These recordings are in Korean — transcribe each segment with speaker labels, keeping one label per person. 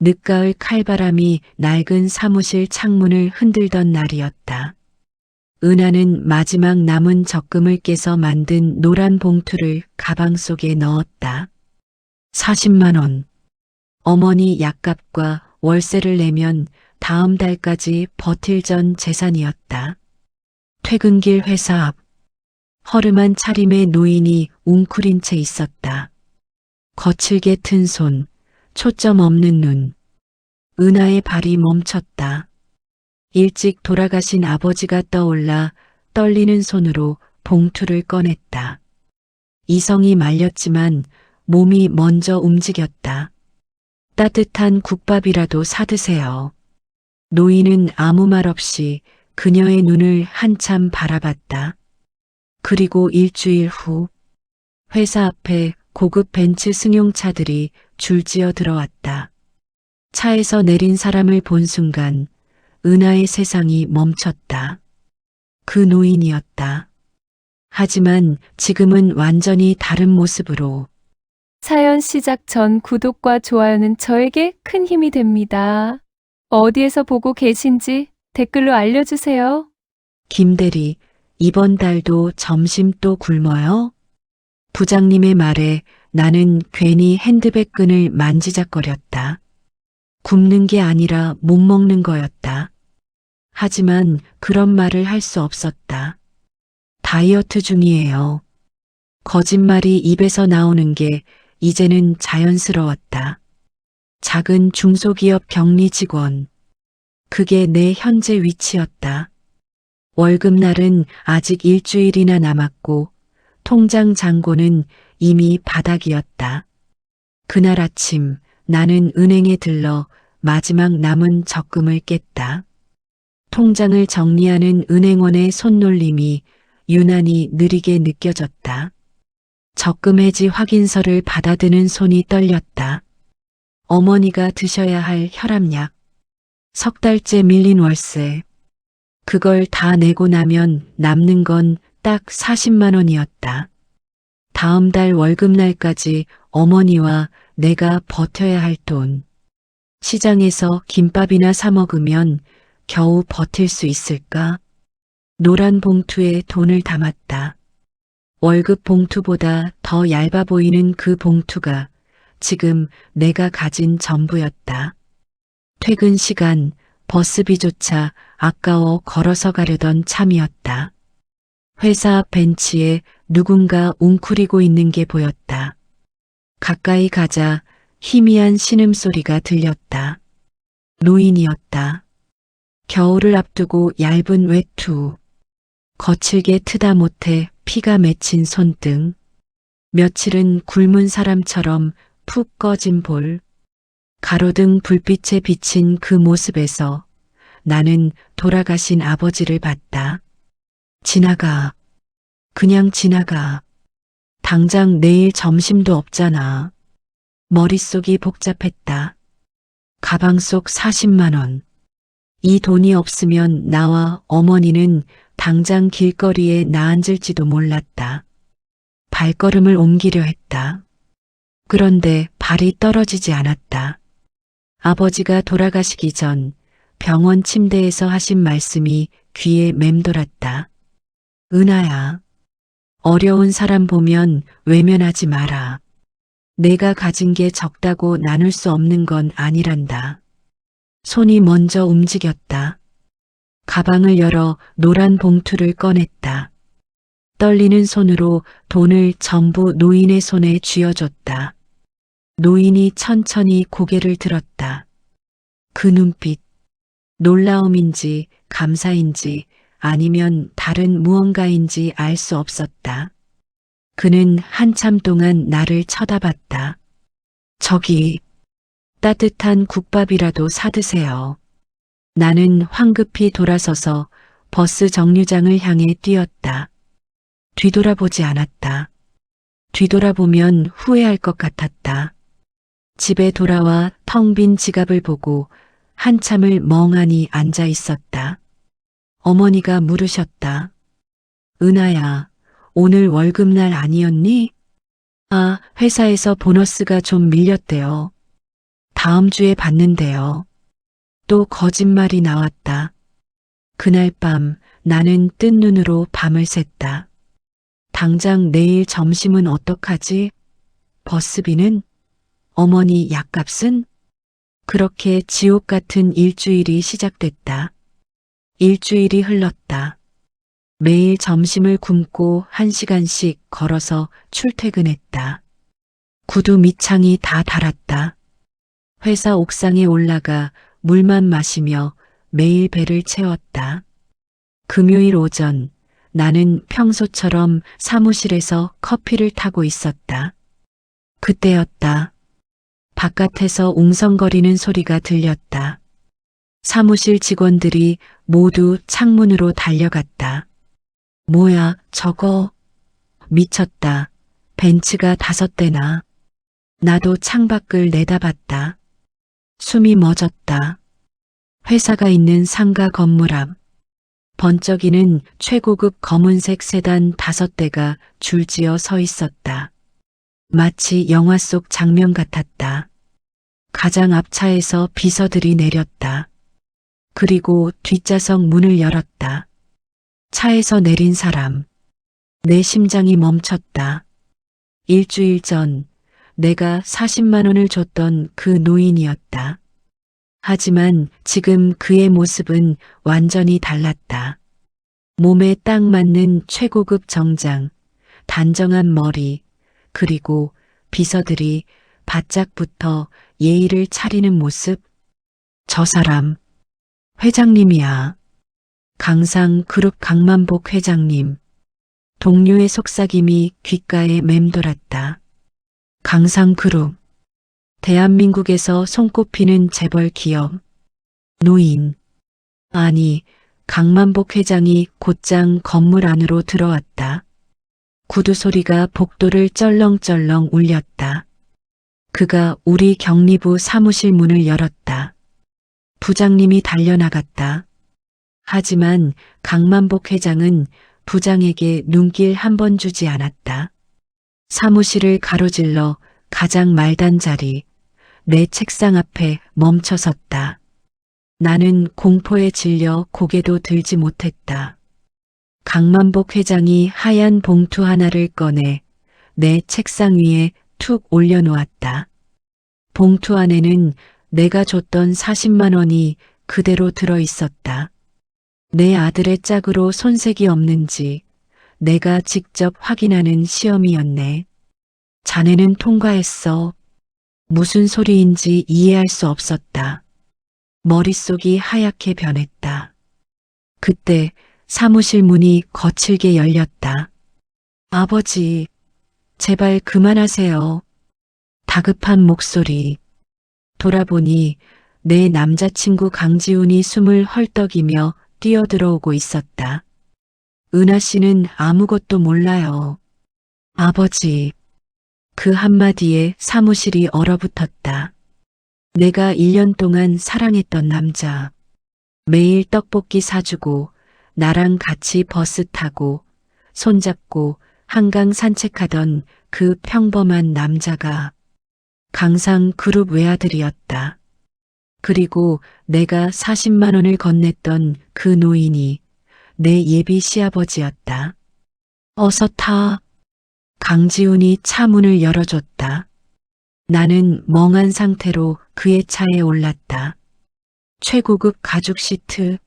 Speaker 1: 늦가을 칼바람이 낡은 사무실 창문을 흔들던 날이었다. 은하는 마지막 남은 적금을 깨서 만든 노란 봉투를 가방 속에 넣었다. 40만 원. 어머니 약값과 월세를 내면 다음 달까지 버틸 전 재산이었다. 퇴근길 회사 앞. 허름한 차림의 노인이 웅크린 채 있었다. 거칠게 튼 손, 초점 없는 눈. 은하의 발이 멈췄다. 일찍 돌아가신 아버지가 떠올라 떨리는 손으로 봉투를 꺼냈다. 이성이 말렸지만 몸이 먼저 움직였다. 따뜻한 국밥이라도 사드세요. 노인은 아무 말 없이 그녀의 눈을 한참 바라봤다. 그리고 일주일 후 회사 앞에 고급 벤츠 승용차들이 줄지어 들어왔다. 차에서 내린 사람을 본 순간 은하의 세상이 멈췄다. 그 노인이었다. 하지만 지금은 완전히 다른 모습으로.
Speaker 2: 사연 시작 전 구독과 좋아요는 저에게 큰 힘이 됩니다. 어디에서 보고 계신지 댓글로 알려주세요.
Speaker 1: 김대리, 이번 달도 점심 또 굶어요? 부장님의 말에 나는 괜히 핸드백 끈을 만지작거렸다. 굶는 게 아니라 못 먹는 거였다. 하지만 그런 말을 할 수 없었다. 다이어트 중이에요. 거짓말이 입에서 나오는 게 이제는 자연스러웠다. 작은 중소기업 격리 직원. 그게 내 현재 위치였다. 월급날은 아직 일주일이나 남았고 통장 잔고는 이미 바닥이었다. 그날 아침 나는 은행에 들러 마지막 남은 적금을 깼다. 통장을 정리하는 은행원의 손놀림이 유난히 느리게 느껴졌다. 적금 해지 확인서를 받아드는 손이 떨렸다. 어머니가 드셔야 할 혈압약. 석 달째 밀린 월세. 그걸 다 내고 나면 남는 건 딱 40만 원이었다. 다음 달 월급날까지 어머니와 내가 버텨야 할 돈. 시장에서 김밥이나 사 먹으면 겨우 버틸 수 있을까? 노란 봉투에 돈을 담았다. 월급 봉투보다 더 얇아 보이는 그 봉투가 지금 내가 가진 전부였다. 퇴근 시간, 버스비조차 아까워 걸어서 가려던 참이었다. 회사 앞 벤치에 누군가 웅크리고 있는 게 보였다. 가까이 가자 희미한 신음소리가 들렸다. 노인이었다. 겨울을 앞두고 얇은 외투. 거칠게 트다 못해 피가 맺힌 손등. 며칠은 굶은 사람처럼 푹 꺼진 볼. 가로등 불빛에 비친 그 모습에서 나는 돌아가신 아버지를 봤다. 지나가. 그냥 지나가. 당장 내일 점심도 없잖아. 머릿속이 복잡했다. 가방 속 40만 원. 이 돈이 없으면 나와 어머니는 당장 길거리에 나앉을지도 몰랐다. 발걸음을 옮기려 했다. 그런데 발이 떨어지지 않았다. 아버지가 돌아가시기 전 병원 침대에서 하신 말씀이 귀에 맴돌았다. 은하야, 어려운 사람 보면 외면하지 마라. 내가 가진 게 적다고 나눌 수 없는 건 아니란다. 손이 먼저 움직였다. 가방을 열어 노란 봉투를 꺼냈다. 떨리는 손으로 돈을 전부 노인의 손에 쥐어줬다. 노인이 천천히 고개를 들었다. 그 눈빛, 놀라움인지 감사인지 아니면 다른 무언가인지 알 수 없었다. 그는 한참 동안 나를 쳐다봤다. 저기, 따뜻한 국밥이라도 사드세요. 나는 황급히 돌아서서 버스 정류장을 향해 뛰었다. 뒤돌아보지 않았다. 뒤돌아보면 후회할 것 같았다. 집에 돌아와 텅 빈 지갑을 보고 한참을 멍하니 앉아 있었다. 어머니가 물으셨다. 은하야, 오늘 월급날 아니었니? 아, 회사에서 보너스가 좀 밀렸대요. 다음 주에 받는데요. 또 거짓말이 나왔다. 그날 밤 나는 뜬 눈으로 밤을 샜다. 당장 내일 점심은 어떡하지? 버스비는? 어머니 약값은? 그렇게 지옥 같은 일주일이 시작됐다. 일주일이 흘렀다. 매일 점심을 굶고 1시간씩 걸어서 출퇴근했다. 구두 밑창이 다 닳았다. 회사 옥상에 올라가 물만 마시며 매일 배를 채웠다. 금요일 오전 나는 평소처럼 사무실에서 커피를 타고 있었다. 그때였다. 바깥에서 웅성거리는 소리가 들렸다. 사무실 직원들이 모두 창문으로 달려갔다. 뭐야, 저거? 미쳤다. 벤츠가 5대나. 나도 창밖을 내다봤다. 숨이 멎었다. 회사가 있는 상가 건물 앞. 번쩍이는 최고급 검은색 세단 5대가 줄지어 서 있었다. 마치 영화 속 장면 같았다. 가장 앞차에서 비서들이 내렸다. 그리고 뒷좌석 문을 열었다. 차에서 내린 사람. 내 심장이 멈췄다. 일주일 전 내가 40만 원을 줬던 그 노인이었다. 하지만 지금 그의 모습은 완전히 달랐다. 몸에 딱 맞는 최고급 정장, 단정한 머리, 그리고 비서들이 바짝붙어 예의를 차리는 모습. 저 사람, 회장님이야. 강상그룹 강만복 회장님. 동료의 속삭임이 귓가에 맴돌았다. 강상그룹. 대한민국에서 손꼽히는 재벌 기업. 노인. 아니, 강만복 회장이 곧장 건물 안으로 들어왔다. 구두 소리가 복도를 쩔렁쩔렁 울렸다. 그가 우리 격리부 사무실 문을 열었다. 부장님이 달려나갔다. 하지만 강만복 회장은 부장에게 눈길 한 번 주지 않았다. 사무실을 가로질러 가장 말단 자리, 내 책상 앞에 멈춰섰다. 나는 공포에 질려 고개도 들지 못했다. 강만복 회장이 하얀 봉투 하나를 꺼내 내 책상 위에 툭 올려놓았다. 봉투 안에는 내가 줬던 40만 원이 그대로 들어 있었다. 내 아들의 짝으로 손색이 없는지 내가 직접 확인하는 시험이었네. 자네는 통과했어. 무슨 소리인지 이해할 수 없었다. 머릿속이 하얗게 변했다. 그때 사무실 문이 거칠게 열렸다. 아버지, 제발 그만하세요. 다급한 목소리. 돌아보니 내 남자친구 강지훈이 숨을 헐떡이며 뛰어들어오고 있었다. 은하 씨는 아무것도 몰라요. 아버지. 그 한마디에 사무실이 얼어붙었다. 내가 1년 동안 사랑했던 남자. 매일 떡볶이 사주고 나랑 같이 버스 타고 손잡고 한강 산책하던 그 평범한 남자가 강상그룹 외아들이었다. 그리고 내가 40만 원을 건넸던 그 노인이 내 예비 시아버지였다. 어서 타. 강지훈이 차 문을 열어줬다. 나는 멍한 상태로 그의 차에 올랐다. 최고급 가죽 시트.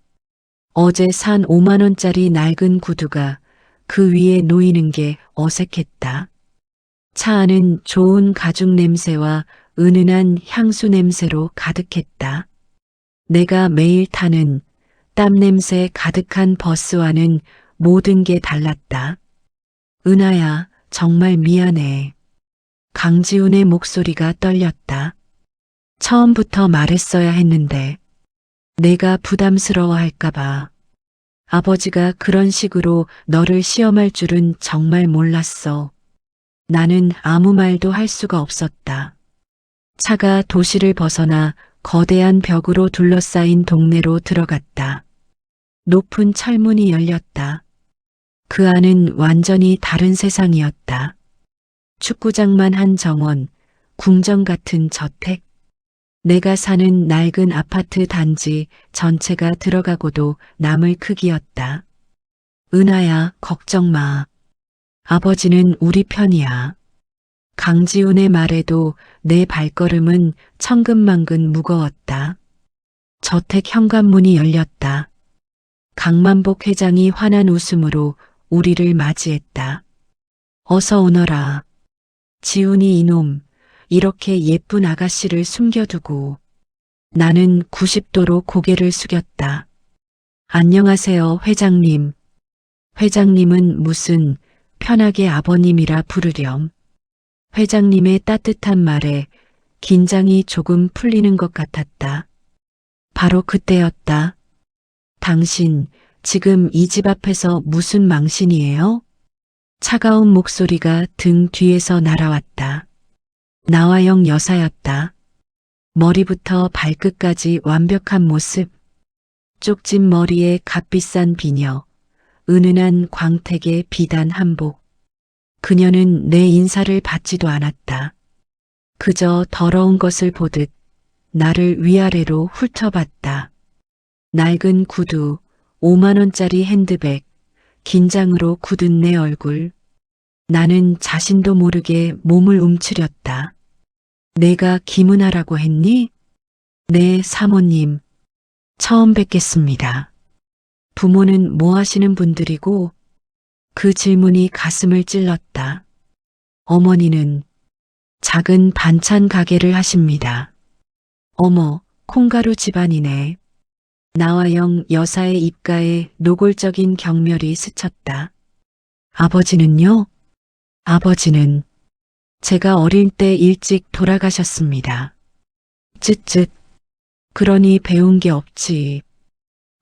Speaker 1: 어제 산 5만 원짜리 낡은 구두가 그 위에 놓이는 게 어색했다. 차 안은 좋은 가죽 냄새와 은은한 향수 냄새로 가득했다. 내가 매일 타는 땀 냄새 가득한 버스와는 모든 게 달랐다. 은하야, 정말 미안해. 강지훈의 목소리가 떨렸다. 처음부터 말했어야 했는데 내가 부담스러워할까봐. 아버지가 그런 식으로 너를 시험할 줄은 정말 몰랐어. 나는 아무 말도 할 수가 없었다. 차가 도시를 벗어나 거대한 벽으로 둘러싸인 동네로 들어갔다. 높은 철문이 열렸다. 그 안은 완전히 다른 세상이었다. 축구장만 한 정원, 궁전 같은 저택. 내가 사는 낡은 아파트 단지 전체가 들어가고도 남을 크기였다. 은하야, 걱정 마. 아버지는 우리 편이야. 강지훈의 말에도 내 발걸음은 천근만근 무거웠다. 저택 현관문이 열렸다. 강만복 회장이 환한 웃음으로 우리를 맞이했다. 어서 오너라. 지훈이 이놈, 이렇게 예쁜 아가씨를 숨겨두고. 나는 90도로 고개를 숙였다. 안녕하세요, 회장님. 회장님은 무슨 편하게 아버님이라 부르렴. 회장님의 따뜻한 말에 긴장이 조금 풀리는 것 같았다. 바로 그때였다. 당신 지금 이 집 앞에서 무슨 망신이에요? 차가운 목소리가 등 뒤에서 날아왔다. 나화영 여사였다. 머리부터 발끝까지 완벽한 모습. 쪽진 머리에 값비싼 비녀, 은은한 광택의 비단 한복. 그녀는 내 인사를 받지도 않았다. 그저 더러운 것을 보듯 나를 위아래로 훑어봤다. 낡은 구두, 5만 원짜리 핸드백, 긴장으로 굳은 내 얼굴. 나는 자신도 모르게 몸을 움츠렸다. 내가 김은하라고 했니? 네, 사모님. 처음 뵙겠습니다. 부모는 뭐 하시는 분들이고? 그 질문이 가슴을 찔렀다. 어머니는 작은 반찬 가게를 하십니다. 어머, 콩가루 집안이네. 나화영 여사의 입가에 노골적인 경멸이 스쳤다. 아버지는요? 아버지는 제가 어릴 때 일찍 돌아가셨습니다. 쯧쯧. 그러니 배운 게 없지.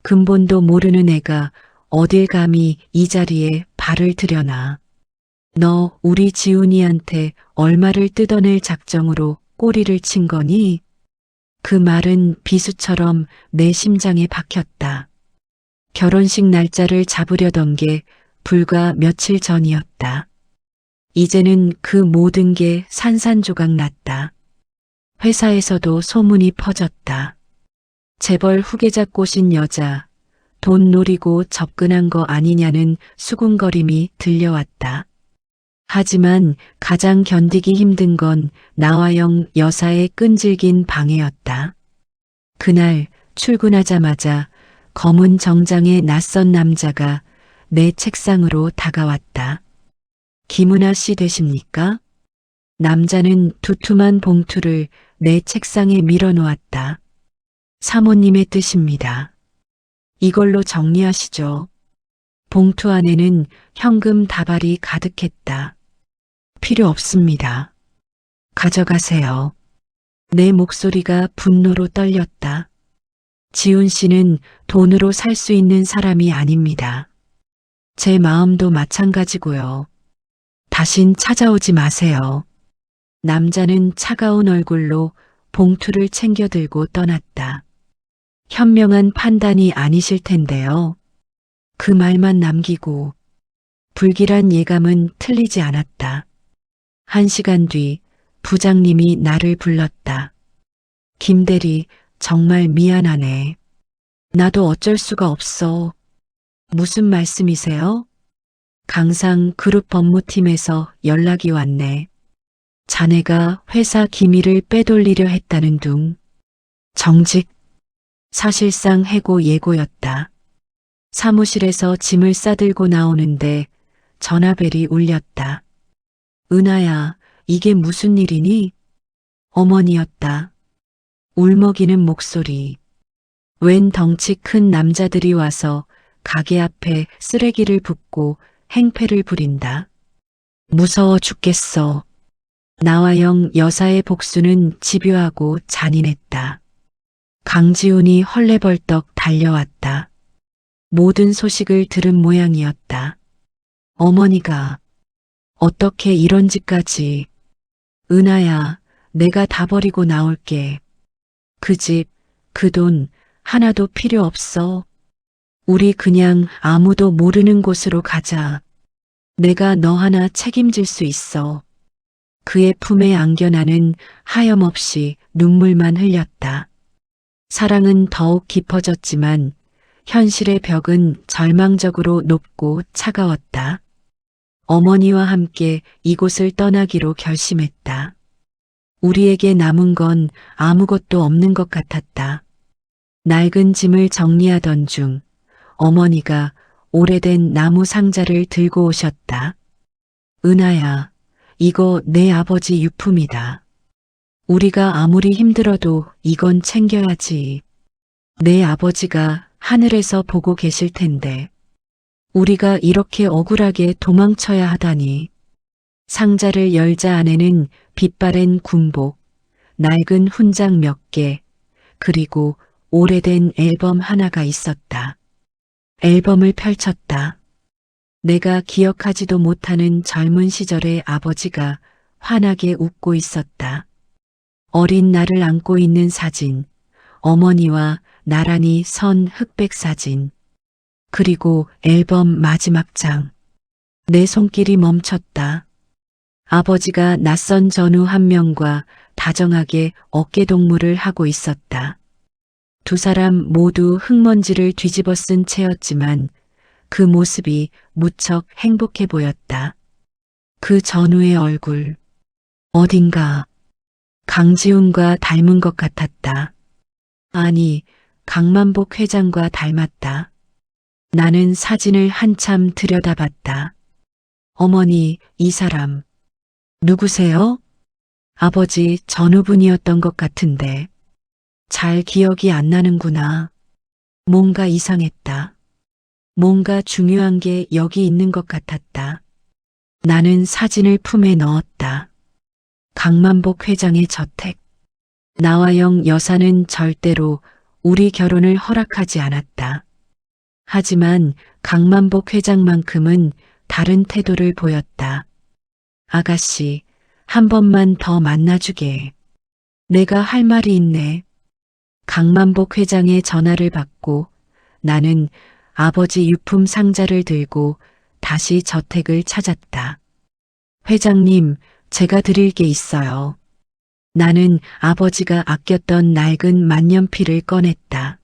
Speaker 1: 근본도 모르는 애가 어딜 감히 이 자리에 발을 들여놔. 너 우리 지훈이한테 얼마를 뜯어낼 작정으로 꼬리를 친 거니? 그 말은 비수처럼 내 심장에 박혔다. 결혼식 날짜를 잡으려던 게 불과 며칠 전이었다. 이제는 그 모든 게 산산조각 났다. 회사에서도 소문이 퍼졌다. 재벌 후계자 꼬신 여자, 돈 노리고 접근한 거 아니냐는 수군거림이 들려왔다. 하지만 가장 견디기 힘든 건 나화영 여사의 끈질긴 방해였다. 그날 출근하자마자 검은 정장의 낯선 남자가 내 책상으로 다가왔다. 김은하 씨 되십니까? 남자는 두툼한 봉투를 내 책상에 밀어놓았다. 사모님의 뜻입니다. 이걸로 정리하시죠. 봉투 안에는 현금 다발이 가득했다. 필요 없습니다. 가져가세요. 내 목소리가 분노로 떨렸다. 지훈 씨는 돈으로 살 수 있는 사람이 아닙니다. 제 마음도 마찬가지고요. 다신 찾아오지 마세요. 남자는 차가운 얼굴로 봉투를 챙겨 들고 떠났다. 현명한 판단이 아니실 텐데요. 그 말만 남기고 불길한 예감은 틀리지 않았다. 1시간 뒤 부장님이 나를 불렀다. 김대리, 정말 미안하네. 나도 어쩔 수가 없어. 무슨 말씀이세요? 강상 그룹 법무팀에서 연락이 왔네. 자네가 회사 기밀을 빼돌리려 했다는 둥. 정직. 사실상 해고 예고였다. 사무실에서 짐을 싸들고 나오는데 전화벨이 울렸다. 은하야, 이게 무슨 일이니? 어머니였다. 울먹이는 목소리. 웬 덩치 큰 남자들이 와서 가게 앞에 쓰레기를 붓고 행패를 부린다. 무서워 죽겠어. 나화영 여사의 복수는 집요하고 잔인했다. 강지훈이 헐레벌떡 달려왔다. 모든 소식을 들은 모양이었다. 어머니가 어떻게 이런 짓까지. 은하야, 내가 다 버리고 나올게. 그 집, 그 돈 하나도 필요 없어. 우리 그냥 아무도 모르는 곳으로 가자. 내가 너 하나 책임질 수 있어. 그의 품에 안겨나는 하염없이 눈물만 흘렸다. 사랑은 더욱 깊어졌지만 현실의 벽은 절망적으로 높고 차가웠다. 어머니와 함께 이곳을 떠나기로 결심했다. 우리에게 남은 건 아무것도 없는 것 같았다. 낡은 짐을 정리하던 중 어머니가 오래된 나무 상자를 들고 오셨다. 은하야, 이거 내 아버지 유품이다. 우리가 아무리 힘들어도 이건 챙겨야지. 내 아버지가 하늘에서 보고 계실 텐데. 우리가 이렇게 억울하게 도망쳐야 하다니. 상자를 열자 안에는 빛바랜 군복, 낡은 훈장 몇 개, 그리고 오래된 앨범 하나가 있었다. 앨범을 펼쳤다. 내가 기억하지도 못하는 젊은 시절의 아버지가 환하게 웃고 있었다. 어린 나를 안고 있는 사진, 어머니와 나란히 선 흑백 사진, 그리고 앨범 마지막 장. 내 손길이 멈췄다. 아버지가 낯선 전우 한 명과 다정하게 어깨동무를 하고 있었다. 두 사람 모두 흙먼지를 뒤집어 쓴 채였지만 그 모습이 무척 행복해 보였다. 그 전우의 얼굴, 어딘가 강지훈과 닮은 것 같았다. 아니, 강만복 회장과 닮았다. 나는 사진을 한참 들여다봤다. 어머니, 이 사람 누구세요? 아버지 전우분이었던 것 같은데. 잘 기억이 안 나는구나. 뭔가 이상했다. 뭔가 중요한 게 여기 있는 것 같았다. 나는 사진을 품에 넣었다. 강만복 회장의 저택. 나와영 여사는 절대로 우리 결혼을 허락하지 않았다. 하지만 강만복 회장만큼은 다른 태도를 보였다. 아가씨, 한 번만 더 만나주게. 내가 할 말이 있네. 강만복 회장의 전화를 받고 나는 아버지 유품 상자를 들고 다시 저택을 찾았다. 회장님, 제가 드릴 게 있어요. 나는 아버지가 아꼈던 낡은 만년필을 꺼냈다.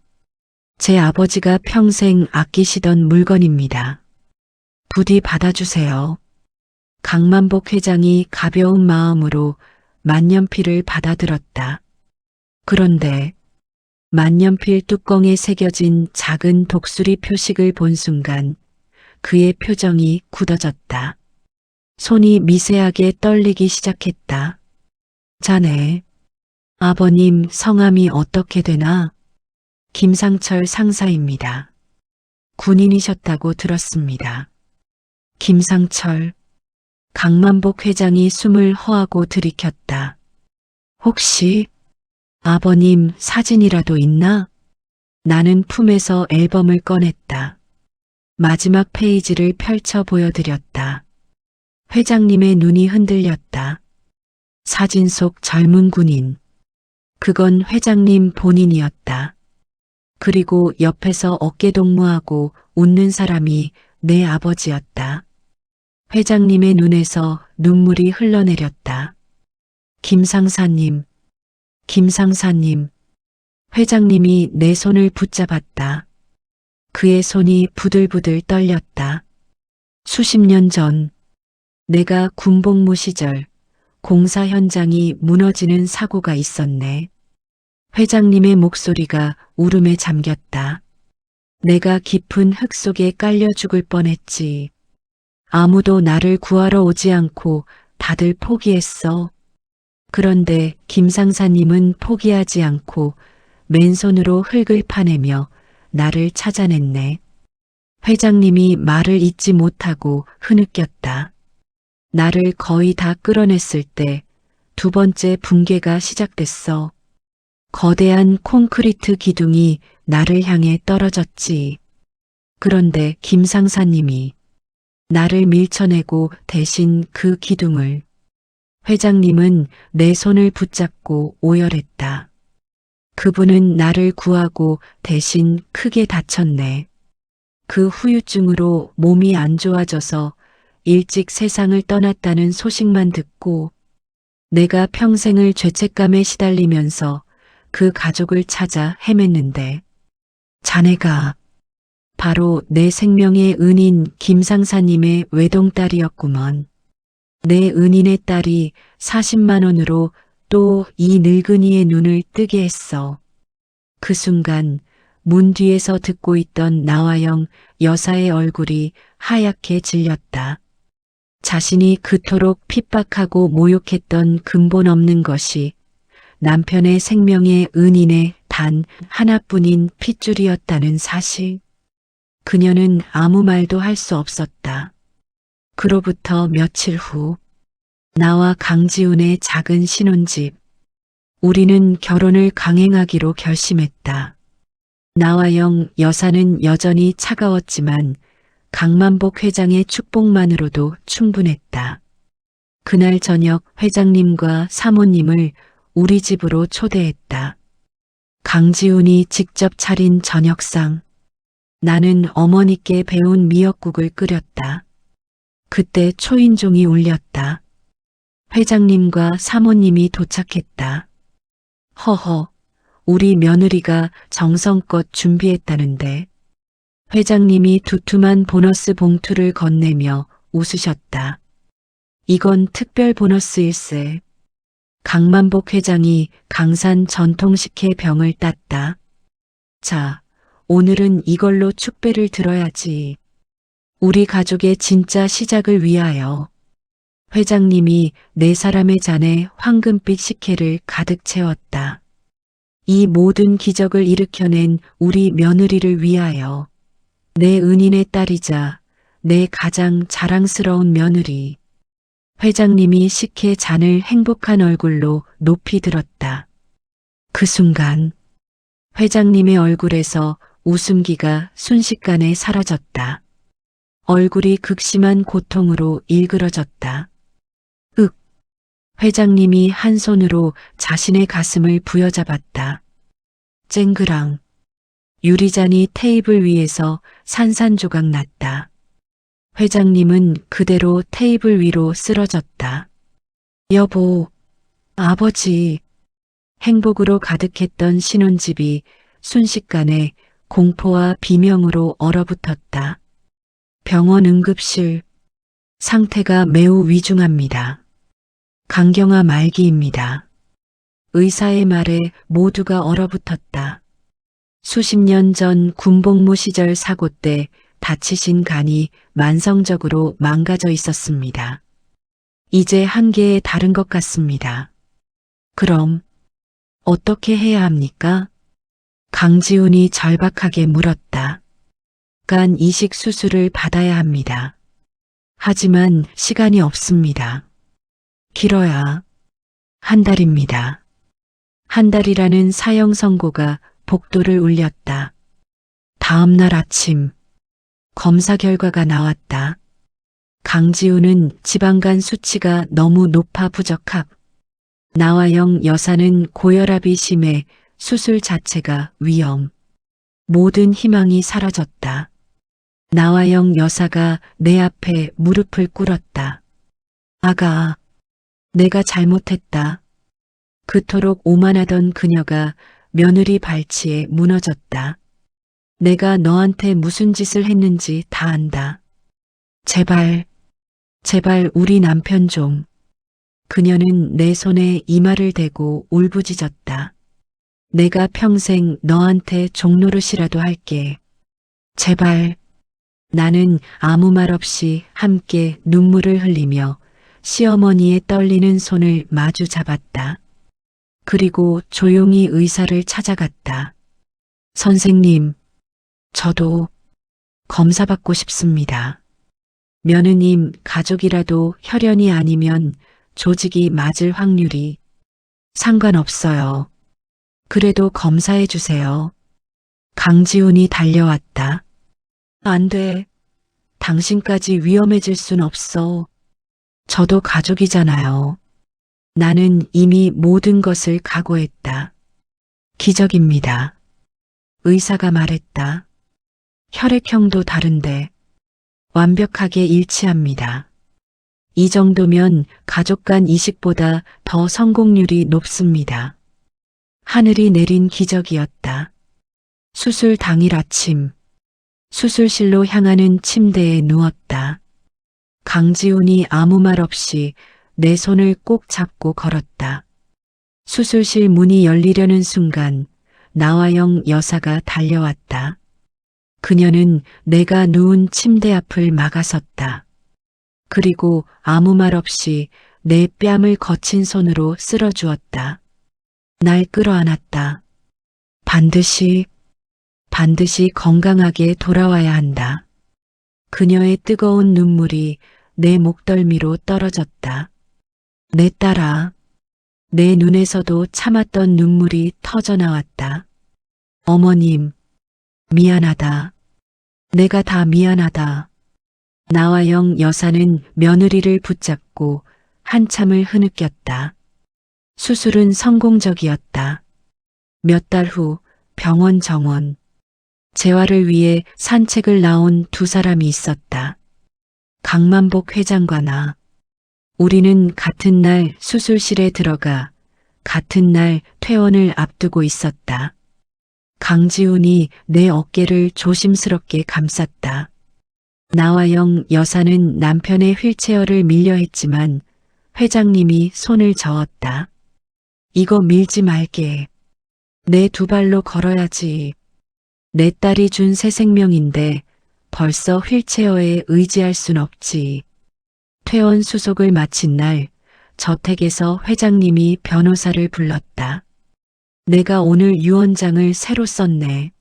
Speaker 1: 제 아버지가 평생 아끼시던 물건입니다. 부디 받아주세요. 강만복 회장이 가벼운 마음으로 만년필을 받아들었다. 그런데 만년필 뚜껑에 새겨진 작은 독수리 표식을 본 순간 그의 표정이 굳어졌다. 손이 미세하게 떨리기 시작했다. 자네, 아버님 성함이 어떻게 되나? 김상철 상사입니다. 군인이셨다고 들었습니다. 김상철. 강만복 회장이 숨을 허하고 들이켰다. 혹시 아버님 사진이라도 있나? 나는 품에서 앨범을 꺼냈다. 마지막 페이지를 펼쳐 보여드렸다. 회장님의 눈이 흔들렸다. 사진 속 젊은 군인. 그건 회장님 본인이었다. 그리고 옆에서 어깨동무하고 웃는 사람이 내 아버지였다. 회장님의 눈에서 눈물이 흘러내렸다. 김상사님, 김상사님. 회장님이 내 손을 붙잡았다. 그의 손이 부들부들 떨렸다. 수십 년 전, 내가 군복무 시절 공사 현장이 무너지는 사고가 있었네. 회장님의 목소리가 울음에 잠겼다. 내가 깊은 흙 속에 깔려 죽을 뻔했지. 아무도 나를 구하러 오지 않고 다들 포기했어. 그런데 김상사님은 포기하지 않고 맨손으로 흙을 파내며 나를 찾아냈네. 회장님이 말을 잇지 못하고 흐느꼈다. 나를 거의 다 끌어냈을 때 두 번째 붕괴가 시작됐어. 거대한 콘크리트 기둥이 나를 향해 떨어졌지. 그런데 김상사님이 나를 밀쳐내고 대신 그 기둥을. 회장님은 내 손을 붙잡고 오열했다. 그분은 나를 구하고 대신 크게 다쳤네. 그 후유증으로 몸이 안 좋아져서 일찍 세상을 떠났다는 소식만 듣고 내가 평생을 죄책감에 시달리면서 그 가족을 찾아 헤맸는데 자네가 바로 내 생명의 은인 김상사님의 외동딸이었구먼. 내 은인의 딸이 40만 원으로 또 이 늙은이의 눈을 뜨게 했어. 그 순간 문 뒤에서 듣고 있던 나화영 여사의 얼굴이 하얗게 질렸다. 자신이 그토록 핍박하고 모욕했던 근본 없는 것이 남편의 생명의 은인의 단 하나뿐인 핏줄이었다는 사실. 그녀는 아무 말도 할 수 없었다. 그로부터 며칠 후 나와 강지훈의 작은 신혼집. 우리는 결혼을 강행하기로 결심했다. 나화영 여사는 여전히 차가웠지만 강만복 회장의 축복만으로도 충분했다. 그날 저녁 회장님과 사모님을 우리 집으로 초대했다. 강지훈이 직접 차린 저녁상. 나는 어머니께 배운 미역국을 끓였다. 그때 초인종이 울렸다. 회장님과 사모님이 도착했다. 허허, 우리 며느리가 정성껏 준비했다는데. 회장님이 두툼한 보너스 봉투를 건네며 웃으셨다. 이건 특별 보너스일세. 강만복 회장이 강산 전통식혜 병을 땄다. 자, 오늘은 이걸로 축배를 들어야지. 우리 가족의 진짜 시작을 위하여. 회장님이 네 사람의 잔에 황금빛 식혜를 가득 채웠다. 이 모든 기적을 일으켜낸 우리 며느리를 위하여. 내 은인의 딸이자 내 가장 자랑스러운 며느리. 회장님이 식혜 잔을 행복한 얼굴로 높이 들었다. 그 순간 회장님의 얼굴에서 웃음기가 순식간에 사라졌다. 얼굴이 극심한 고통으로 일그러졌다. 회장님이 한 손으로 자신의 가슴을 부여잡았다. 쨍그랑. 유리잔이 테이블 위에서 산산조각 났다. 회장님은 그대로 테이블 위로 쓰러졌다. 여보, 아버지. 행복으로 가득했던 신혼집이 순식간에 공포와 비명으로 얼어붙었다. 병원 응급실. 상태가 매우 위중합니다. 강경화 말기입니다. 의사의 말에 모두가 얼어붙었다. 수십 년 전 군복무 시절 사고 때 다치신 간이 만성적으로 망가져 있었습니다. 이제 한계에 다른 것 같습니다. 그럼 어떻게 해야 합니까? 강지훈이 절박하게 물었다. 간 이식 수술을 받아야 합니다. 하지만 시간이 없습니다. 길어야 한 달입니다. 한 달이라는 사형 선고가 복도를 울렸다. 다음 날 아침 검사 결과가 나왔다. 강지훈은 지방간 수치가 너무 높아 부적합. 나화영 여사는 고혈압이 심해 수술 자체가 위험. 모든 희망이 사라졌다. 나화영 여사가 내 앞에 무릎을 꿇었다. 아가, 내가 잘못했다. 그토록 오만하던 그녀가 며느리 발치에 무너졌다. 내가 너한테 무슨 짓을 했는지 다 안다. 제발, 제발 우리 남편 좀. 그녀는 내 손에 이마를 대고 울부짖었다. 내가 평생 너한테 종노릇이라도 할게. 제발. 나는 아무 말 없이 함께 눈물을 흘리며 시어머니의 떨리는 손을 마주 잡았다. 그리고 조용히 의사를 찾아갔다. 선생님, 저도 검사받고 싶습니다. 며느님 가족이라도 혈연이 아니면 조직이 맞을 확률이 상관없어요. 그래도 검사해 주세요. 강지훈이 달려왔다. 안 돼. 당신까지 위험해질 순 없어. 저도 가족이잖아요. 나는 이미 모든 것을 각오했다. 기적입니다. 의사가 말했다. 혈액형도 다른데 완벽하게 일치합니다. 이 정도면 가족 간 이식보다 더 성공률이 높습니다. 하늘이 내린 기적이었다. 수술 당일 아침, 수술실로 향하는 침대에 누웠다. 강지훈이 아무 말 없이 내 손을 꼭 잡고 걸었다. 수술실 문이 열리려는 순간 나화영 여사가 달려왔다. 그녀는 내가 누운 침대 앞을 막아섰다. 그리고 아무 말 없이 내 뺨을 거친 손으로 쓸어주었다. 날 끌어안았다. 반드시 건강하게 돌아와야 한다. 그녀의 뜨거운 눈물이 내 목덜미로 떨어졌다. 내 딸아. 내 눈에서도 참았던 눈물이 터져나왔다. 어머님, 미안하다. 내가 다 미안하다. 나화영 여사는 며느리를 붙잡고 한참을 흐느꼈다. 수술은 성공적이었다. 몇 달 후 병원 정원. 재활을 위해 산책을 나온 두 사람이 있었다. 강만복 회장과 나. 우리는 같은 날 수술실에 들어가 같은 날 퇴원을 앞두고 있었다. 강지훈이 내 어깨를 조심스럽게 감쌌다. 나화영 여사는 남편의 휠체어를 밀려 했지만 회장님이 손을 저었다. 이거 밀지 말게. 내 두 발로 걸어야지. 내 딸이 준 새 생명인데 벌써 휠체어에 의지할 순 없지. 퇴원 수속을 마친 날 저택에서 회장님이 변호사를 불렀다. 내가 오늘 유언장을 새로 썼네.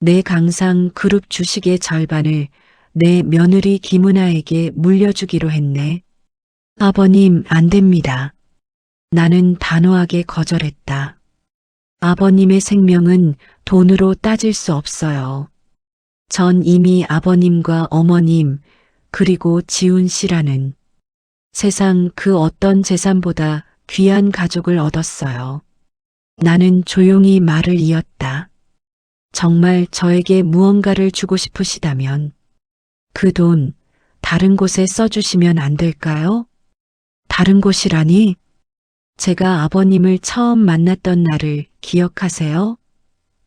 Speaker 1: 내 강상 그룹 주식의 절반을 내 며느리 김은아에게 물려주기로 했네. 아버님, 안 됩니다. 나는 단호하게 거절했다. 아버님의 생명은 돈으로 따질 수 없어요. 전 이미 아버님과 어머님, 그리고 지훈 씨라는 세상 그 어떤 재산보다 귀한 가족을 얻었어요. 나는 조용히 말을 이었다. 정말 저에게 무언가를 주고 싶으시다면 그 돈 다른 곳에 써주시면 안 될까요? 다른 곳이라니? 제가 아버님을 처음 만났던 날을 기억하세요?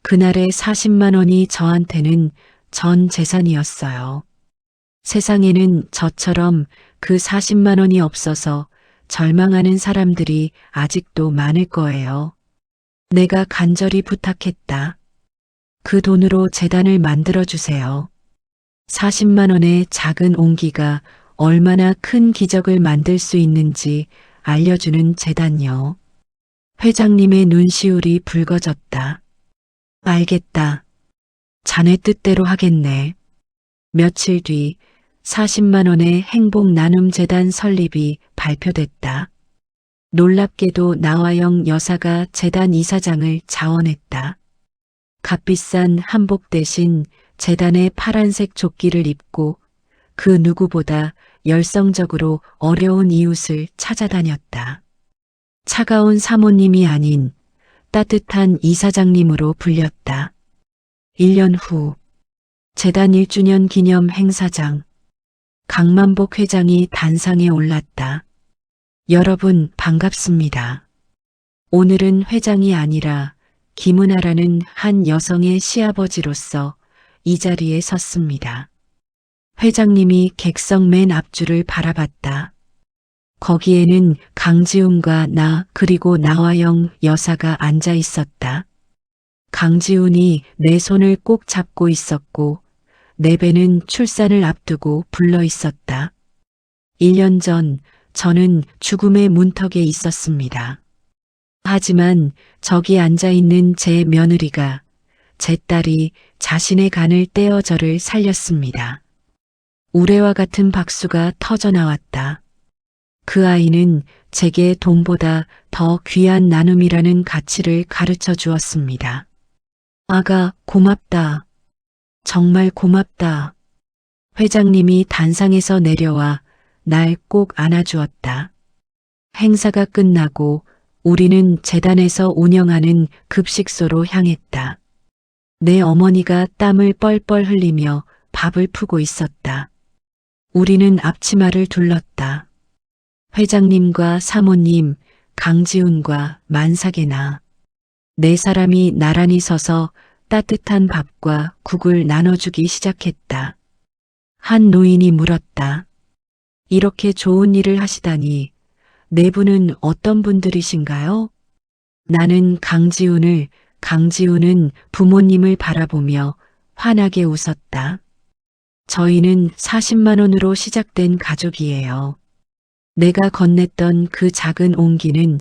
Speaker 1: 그날의 40만 원이 저한테는 전 재산이었어요. 세상에는 저처럼 그 40만 원이 없어서 절망하는 사람들이 아직도 많을 거예요. 내가 간절히 부탁했다. 그 돈으로 재단을 만들어주세요. 40만 원의 작은 온기가 얼마나 큰 기적을 만들 수 있는지 알려주는 재단요. 회장님의 눈시울이 붉어졌다. 알겠다. 자네 뜻대로 하겠네. 며칠 뒤 40만 원의 행복 나눔 재단 설립이 발표됐다. 놀랍게도 나화영 여사가 재단 이사장을 자원했다. 값비싼 한복 대신 재단의 파란색 조끼를 입고 그 누구보다 열성적으로 어려운 이웃을 찾아다녔다. 차가운 사모님이 아닌 따뜻한 이사장님으로 불렸다. 1년 후 재단 1주년 기념 행사장. 강만복 회장이 단상에 올랐다. 여러분 반갑습니다. 오늘은 회장이 아니라 김은아라는 한 여성의 시아버지로서 이 자리에 섰습니다. 회장님이 객석 맨 앞줄을 바라봤다. 거기에는 강지훈과 나 그리고 나화영 여사가 앉아 있었다. 강지훈이 내 손을 꼭 잡고 있었고 내 배는 출산을 앞두고 불러 있었다. 1년 전 저는 죽음의 문턱에 있었습니다. 하지만 저기 앉아 있는 제 며느리가, 제 딸이 자신의 간을 떼어 저를 살렸습니다. 우레와 같은 박수가 터져나왔다. 그 아이는 제게 돈보다 더 귀한 나눔이라는 가치를 가르쳐 주었습니다. 아가, 고맙다. 정말 고맙다. 회장님이 단상에서 내려와 날 꼭 안아주었다. 행사가 끝나고 우리는 재단에서 운영하는 급식소로 향했다. 내 어머니가 땀을 뻘뻘 흘리며 밥을 푸고 있었다. 우리는 앞치마를 둘렀다. 회장님과 사모님, 강지훈과 만삭의 네 사람이 나란히 서서 따뜻한 밥과 국을 나눠주기 시작했다. 한 노인이 물었다. 이렇게 좋은 일을 하시다니 네 분은 어떤 분들이신가요? 나는 강지훈은 부모님을 바라보며 환하게 웃었다. 저희는 40만 원으로 시작된 가족이에요. 내가 건넸던 그 작은 옹기는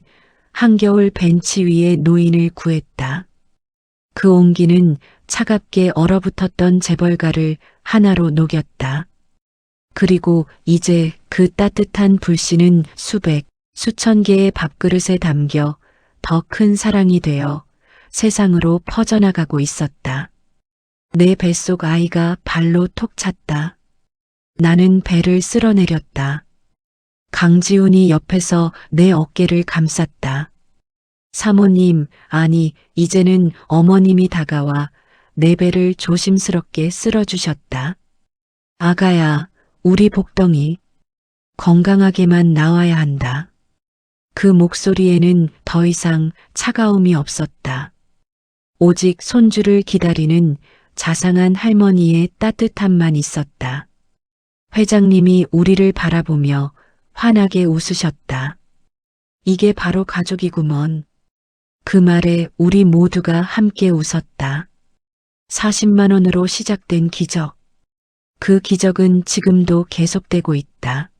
Speaker 1: 한겨울 벤치 위에 노인을 구했다. 그 옹기는 차갑게 얼어붙었던 재벌가를 하나로 녹였다. 그리고 이제 그 따뜻한 불씨는 수천 개의 밥그릇에 담겨 더 큰 사랑이 되어 세상으로 퍼져나가고 있었다. 내 뱃속 아이가 발로 톡 찼다. 나는 배를 쓸어내렸다. 강지훈이 옆에서 내 어깨를 감쌌다. 사모님, 아니, 이제는 어머님이 다가와 내 배를 조심스럽게 쓸어주셨다. 아가야, 우리 복덩이, 건강하게만 나와야 한다. 그 목소리에는 더 이상 차가움이 없었다. 오직 손주를 기다리는 자상한 할머니의 따뜻함만 있었다. 회장님이 우리를 바라보며 환하게 웃으셨다. 이게 바로 가족이구먼. 그 말에 우리 모두가 함께 웃었다. 40만 원으로 시작된 기적. 그 기적은 지금도 계속되고 있다.